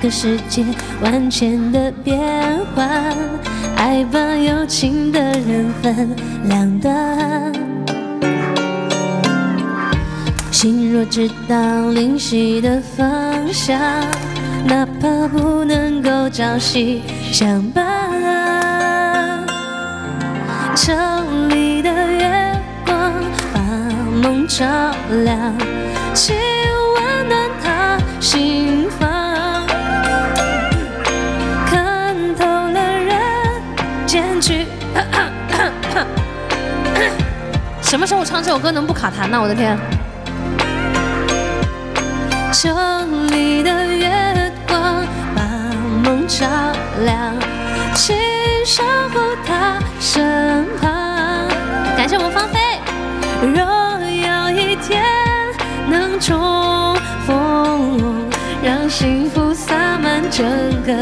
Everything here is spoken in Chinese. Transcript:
个世界万千的变幻，爱把有情的人分两端。心若知道灵犀的方向，哪怕不能够朝夕相伴。城里的月光把梦照亮，请温暖他心房。看透了人间去。什么时候我唱这首歌能不卡痰呢？我的天！城里的月光把梦照亮，请守护他身旁。感谢我们芳菲。若有一天能重逢，让幸福洒满整个